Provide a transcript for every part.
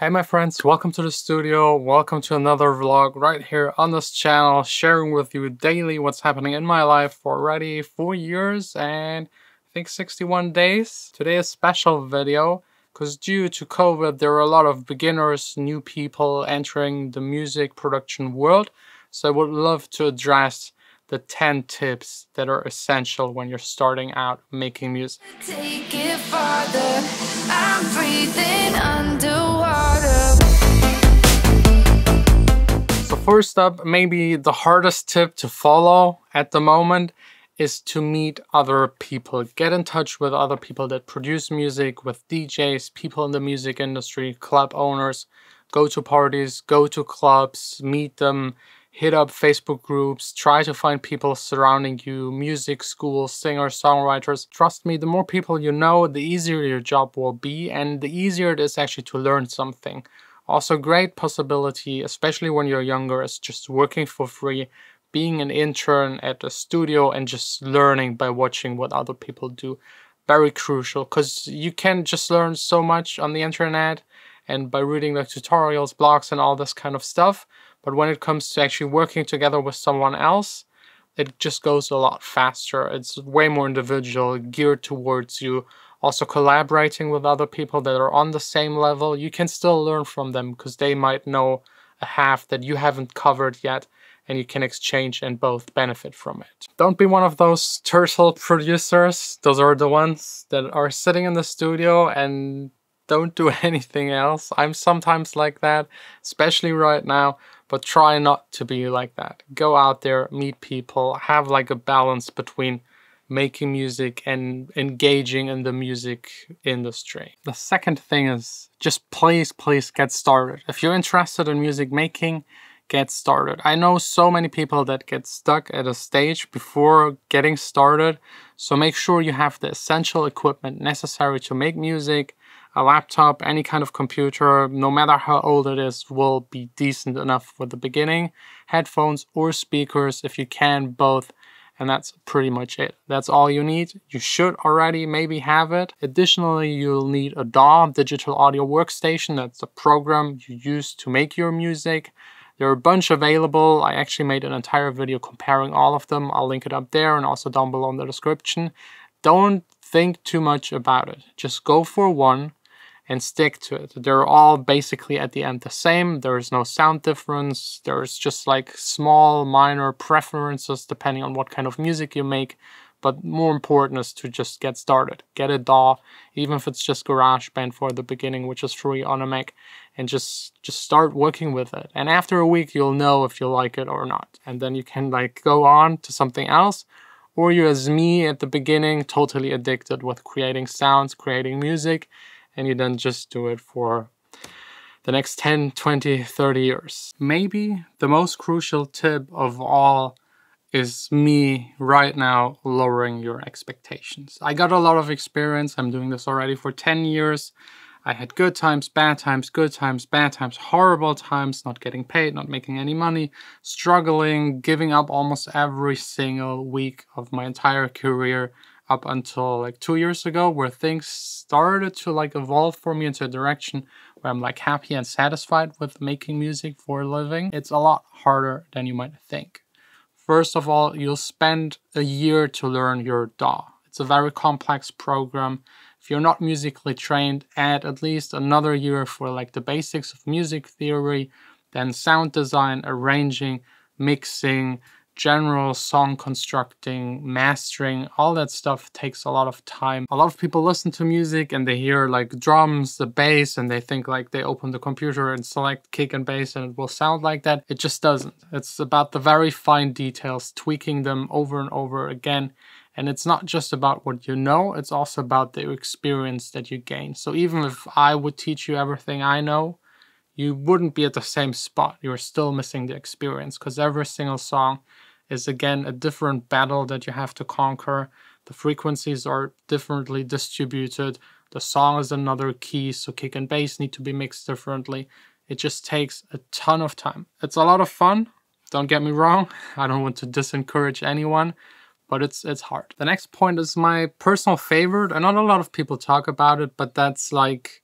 Hey my friends, welcome to the studio, welcome to another vlog right here on this channel, sharing with you daily what's happening in my life for already 4 years and I think 61 days. Today is a special video because due to COVID there are a lot of beginners, new people entering the music production world. So I would love to address the 10 tips that are essential when you're starting out making music. Take it farther, I'm breathing underwater. So first up, maybe the hardest tip to follow at the moment is to meet other people. Get in touch with other people that produce music, with DJs, people in the music industry, club owners. Go to parties, go to clubs, meet them, hit up Facebook groups, try to find people surrounding you, music schools, singers, songwriters. Trust me, the more people you know, the easier your job will be and the easier it is actually to learn something. Also, great possibility, especially when you're younger, is just working for free, being an intern at a studio and just learning by watching what other people do. Very crucial, because you can just learn so much on the internet and by reading the tutorials, blogs and all this kind of stuff. But when it comes to actually working together with someone else, it just goes a lot faster. It's way more individual, geared towards you. Also collaborating with other people that are on the same level, you can still learn from them because they might know a half that you haven't covered yet and you can exchange and both benefit from it. Don't be one of those turtle producers. Those are the ones that are sitting in the studio and don't do anything else. I'm sometimes like that, especially right now, but try not to be like that. Go out there, meet people, have like a balance between making music and engaging in the music industry. The second thing is just please get started. If you're interested in music making, get started. I know so many people that get stuck at a stage before getting started, so make sure you have the essential equipment necessary to make music. A laptop, any kind of computer, no matter how old it is, will be decent enough for the beginning. Headphones or speakers, if you can, both. And that's pretty much it. That's all you need. You should already maybe have it. Additionally, you'll need a DAW, digital audio workstation. That's a program you use to make your music. There are a bunch available. I actually made an entire video comparing all of them. I'll link it up there and also down below in the description. Don't think too much about it. Just go for one and stick to it. They're all basically at the end the same. There is no sound difference. There's just like small minor preferences depending on what kind of music you make. But more important is to just get started. Get a DAW, even if it's just GarageBand for the beginning, which is free on a Mac, and just start working with it. And after a week, you'll know if you like it or not. And then you can like go on to something else. Or you're as me at the beginning, totally addicted with creating sounds, creating music, and you then just do it for the next 10, 20, 30 years. Maybe the most crucial tip of all is me right now lowering your expectations. I got a lot of experience. I'm doing this already for 10 years. I had good times, bad times, good times, bad times, horrible times, not getting paid, not making any money, struggling, giving up almost every single week of my entire career up until like 2 years ago, where things started to like evolve for me into a direction where I'm like happy and satisfied with making music for a living. It's a lot harder than you might think. First of all, you'll spend a year to learn your DAW. It's a very complex program. If you're not musically trained, add at least another year for like the basics of music theory, then sound design, arranging, mixing, general song constructing, mastering. All that stuff takes a lot of time. A lot of people listen to music and they hear like drums, the bass, and they think like they open the computer and select kick and bass and it will sound like that. It just doesn't. It's about the very fine details, tweaking them over and over again. And it's not just about what you know, it's also about the experience that you gain. So even if I would teach you everything I know, you wouldn't be at the same spot. You're still missing the experience because every single song is again a different battle that you have to conquer. The frequencies are differently distributed. The song is another key, so kick and bass need to be mixed differently. It just takes a ton of time. It's a lot of fun, don't get me wrong. I don't want to disencourage anyone, but it's hard. The next point is my personal favorite, and not a lot of people talk about it, but that's like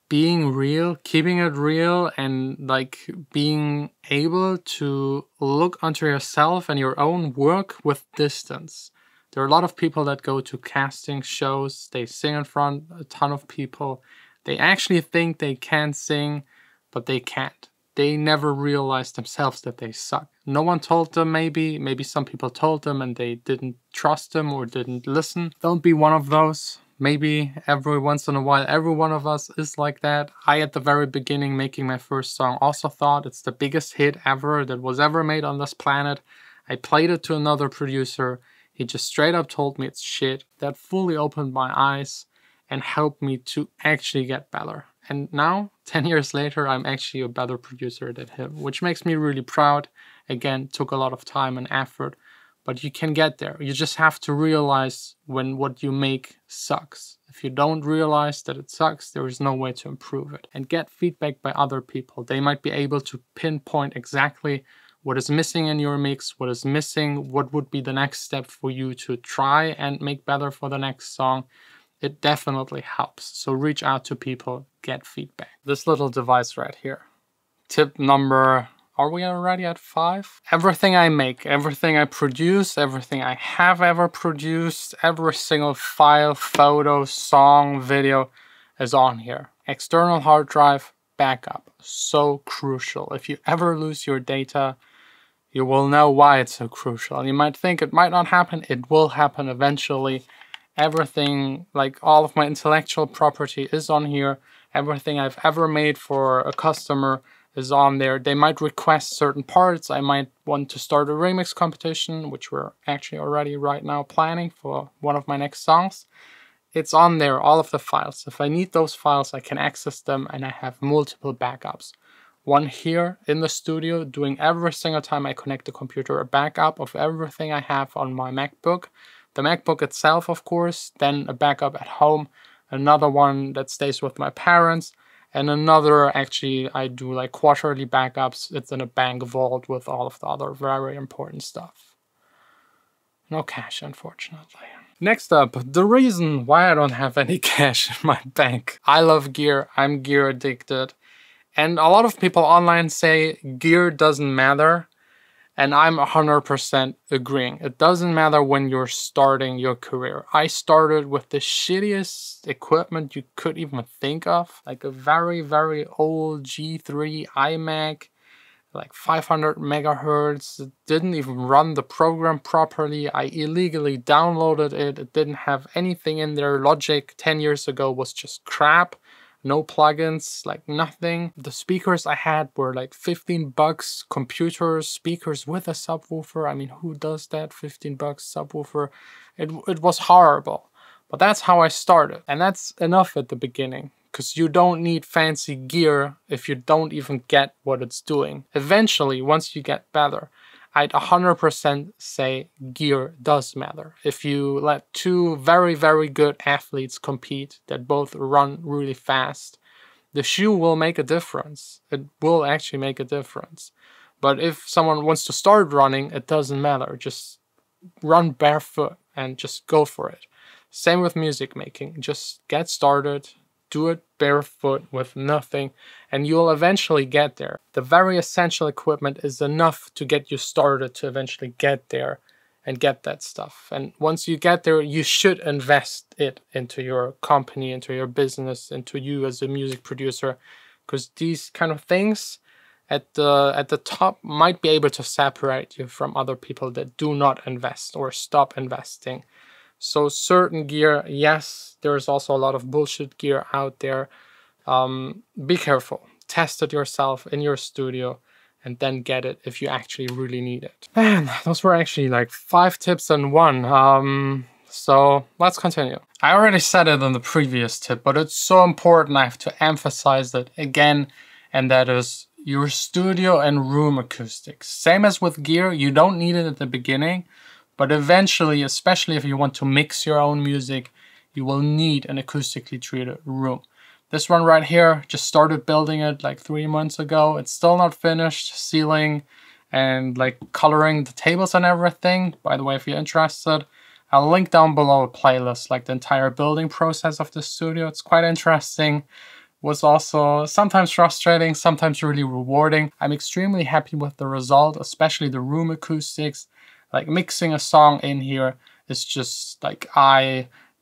being real, keeping it real, and like being able to look onto yourself and your own work with distance. There are a lot of people that go to casting shows, they sing in front of a ton of people. They actually think they can sing, but they can't. They never realize themselves that they suck. No one told them, maybe some people told them and they didn't trust them or didn't listen. Don't be one of those. Maybe every once in a while, every one of us is like that. I, at the very beginning, making my first song, also thought it's the biggest hit ever that was ever made on this planet. I played it to another producer. He just straight up told me it's shit. That fully opened my eyes and helped me to actually get better. And now, 10 years later, I'm actually a better producer than him, which makes me really proud. Again, took a lot of time and effort, but you can get there. You just have to realize when what you make sucks. If you don't realize that it sucks, there is no way to improve it. And get feedback by other people. They might be able to pinpoint exactly what is missing in your mix, what is missing, what would be the next step for you to try and make better for the next song. It definitely helps. So reach out to people, get feedback. This little device right here. Tip number, are we already at 5? Everything I make, everything I produce, everything I have ever produced, every single file, photo, song, video is on here. External hard drive, backup. So crucial. If you ever lose your data, you will know why it's so crucial. You might think it might not happen. It will happen eventually. Everything, like all of my intellectual property is on here. Everything I've ever made for a customer is on there. They might request certain parts. I might want to start a remix competition, which we're actually already right now planning for one of my next songs. It's on there, all of the files. If I need those files, I can access them, and I have multiple backups. One here in the studio, doing every single time I connect the computer, a backup of everything I have on my MacBook. The MacBook itself, of course, then a backup at home, another one that stays with my parents, and another, actually, I do like quarterly backups. It's in a bank vault with all of the other very important stuff. No cash, unfortunately. Next up, the reason why I don't have any cash in my bank. I love gear, I'm gear addicted. And a lot of people online say gear doesn't matter. And I'm 100% agreeing. It doesn't matter when you're starting your career. I started with the shittiest equipment you could even think of. Like a very, very old G3 iMac, like 500 megahertz. It didn't even run the program properly. I illegally downloaded it. It didn't have anything in there. Logic 10 years ago was just crap. No plugins, like nothing. The speakers I had were like 15 bucks, computers, speakers with a subwoofer. I mean, who does that? 15 bucks subwoofer. It was horrible. But that's how I started. And that's enough at the beginning, because you don't need fancy gear if you don't even get what it's doing. Eventually, once you get better, I'd 100% say gear does matter. If you let two very, very good athletes compete that both run really fast, the shoe will make a difference. It will actually make a difference. But if someone wants to start running, it doesn't matter. Just run barefoot and just go for it. Same with music making. Just get started. Do it barefoot with nothing, and you'll eventually get there. The very essential equipment is enough to get you started to eventually get there and get that stuff. And once you get there, you should invest it into your company, into your business, into you as a music producer, because these kind of things at the top might be able to separate you from other people that do not invest or stop investing. So certain gear, yes, there's also a lot of bullshit gear out there. Be careful. Test it yourself in your studio and then get it if you actually really need it. Man, those were actually like 5 tips in one. So let's continue. I already said it in the previous tip, but it's so important I have to emphasize it again, and that is your studio and room acoustics. Same as with gear, you don't need it at the beginning. But eventually, especially if you want to mix your own music, you will need an acoustically treated room. This one right here, just started building it like 3 months ago. It's still not finished, ceiling and like coloring the tables and everything. By the way, if you're interested, I'll link down below a playlist, like the entire building process of the studio. It's quite interesting. was also sometimes frustrating, sometimes really rewarding. I'm extremely happy with the result, especially the room acoustics. Like mixing a song in here is just like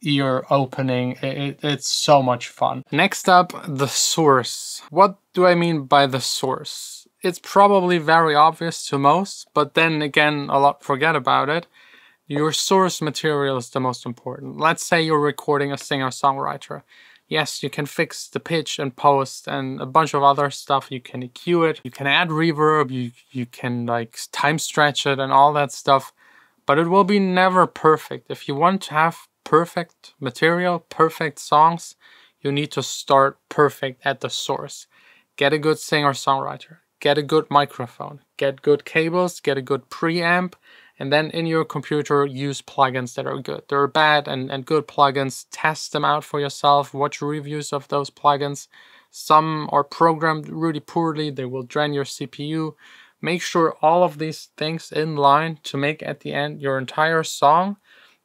ear opening. It's so much fun. Next up, the source. What do I mean by the source? It's probably very obvious to most, but then again, a lot forget about it. Your source material is the most important. Let's say you're recording a singer-songwriter. Yes, you can fix the pitch and post and a bunch of other stuff. You can EQ it, you can add reverb, you can like time stretch it and all that stuff. But it will be never perfect. If you want to have perfect material, perfect songs, you need to start perfect at the source. Get a good singer-songwriter, get a good microphone, get good cables, get a good preamp, and then in your computer use plugins that are good. There are bad and good plugins. Test them out for yourself, watch reviews of those plugins. Some are programmed really poorly, they will drain your CPU. Make sure all of these things in line to make at the end your entire song,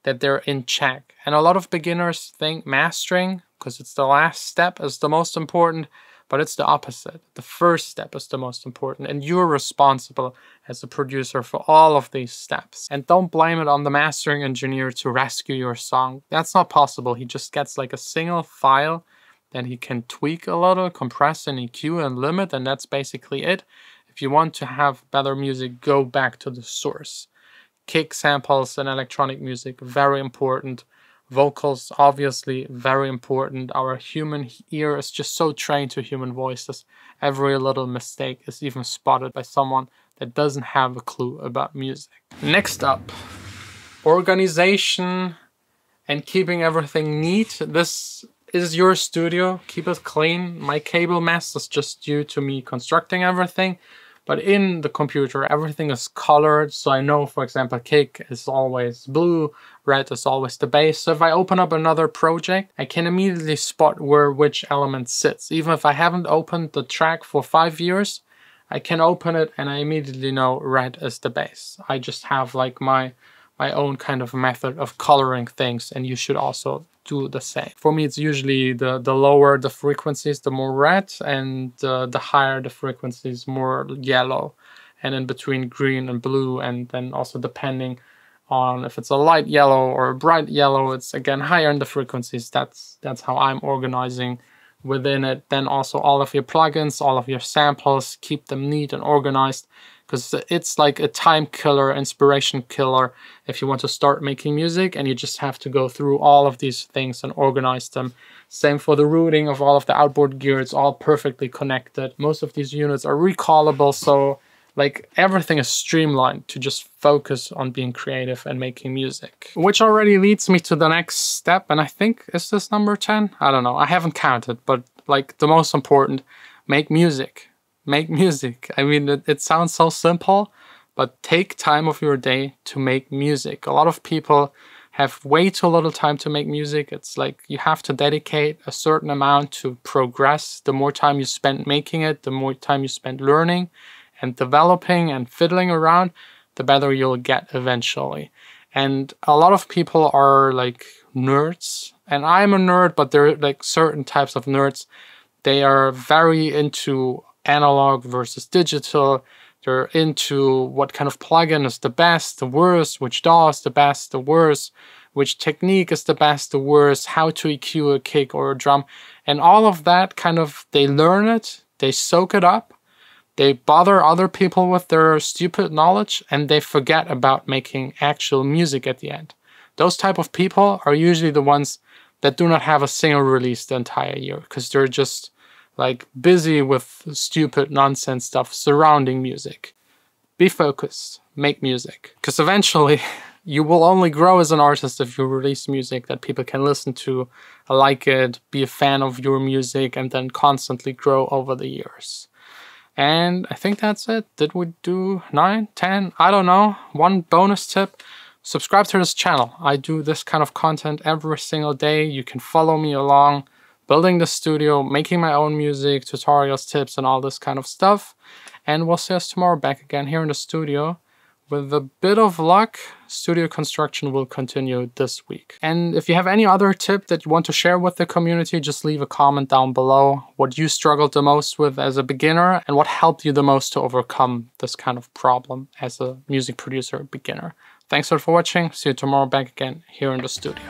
that they're in check. And a lot of beginners think mastering, because it's the last step, is the most important, but it's the opposite. The first step is the most important, and you're responsible as a producer for all of these steps. And don't blame it on the mastering engineer to rescue your song. That's not possible. He just gets like a single file, then he can tweak a little, compress and EQ and limit, and that's basically it. If you want to have better music, go back to the source. Kick samples in electronic music, very important. Vocals, obviously, very important. Our human ear is just so trained to human voices. Every little mistake is even spotted by someone that doesn't have a clue about music. Next up, organization and keeping everything neat. This is your studio. Keep it clean. My cable mess is just due to me constructing everything. But in the computer, everything is colored. So I know, for example, kick is always blue, red is always the bass. So if I open up another project, I can immediately spot where which element sits. Even if I haven't opened the track for 5 years, I can open it and I immediately know red is the bass. I just have like my own kind of method of coloring things, and you should also do the same. For me, it's usually the lower the frequencies, the more red, and the higher the frequencies, more yellow, and in between green and blue. And then also depending on if it's a light yellow or a bright yellow, it's again higher in the frequencies. That's how I'm organizing within it. Then also all of your plugins, all of your samples, keep them neat and organized, because it's like a time killer, inspiration killer if you want to start making music, and you just have to go through all of these things and organize them. Same for the routing of all of the outboard gear, it's all perfectly connected. Most of these units are recallable, so like everything is streamlined to just focus on being creative and making music. Which already leads me to the next step, and I think, is this number 10? I don't know, I haven't counted, but like the most important, make music. Make music. I mean, it sounds so simple, but take time of your day to make music. A lot of people have way too little time to make music. It's like you have to dedicate a certain amount to progress. The more time you spend making it, the more time you spend learning and developing and fiddling around, the better you'll get eventually. And a lot of people are like nerds, and I'm a nerd, but there are like certain types of nerds. They are very into analog versus digital. They're into what kind of plugin is the best, the worst, which DAW is the best, the worst, which technique is the best, the worst, how to EQ a kick or a drum. And all of that kind of, they learn it, they soak it up, they bother other people with their stupid knowledge, and they forget about making actual music at the end. Those type of people are usually the ones that do not have a single release the entire year, because they're just like busy with stupid nonsense stuff surrounding music. Be focused, make music. Because eventually you will only grow as an artist if you release music that people can listen to, like it, be a fan of your music, and then constantly grow over the years. And I think that's it. Did we do 9, 10? I don't know. One bonus tip. Subscribe to this channel. I do this kind of content every single day. You can follow me along building the studio, making my own music, tutorials, tips, and all this kind of stuff. And we'll see us tomorrow back again here in the studio With a bit of luck, studio construction will continue this week. And if you have any other tip that you want to share with the community, just leave a comment down below what you struggled the most with as a beginner and what helped you the most to overcome this kind of problem as a music producer beginner. Thanks for watching. See you tomorrow back again here in the studio.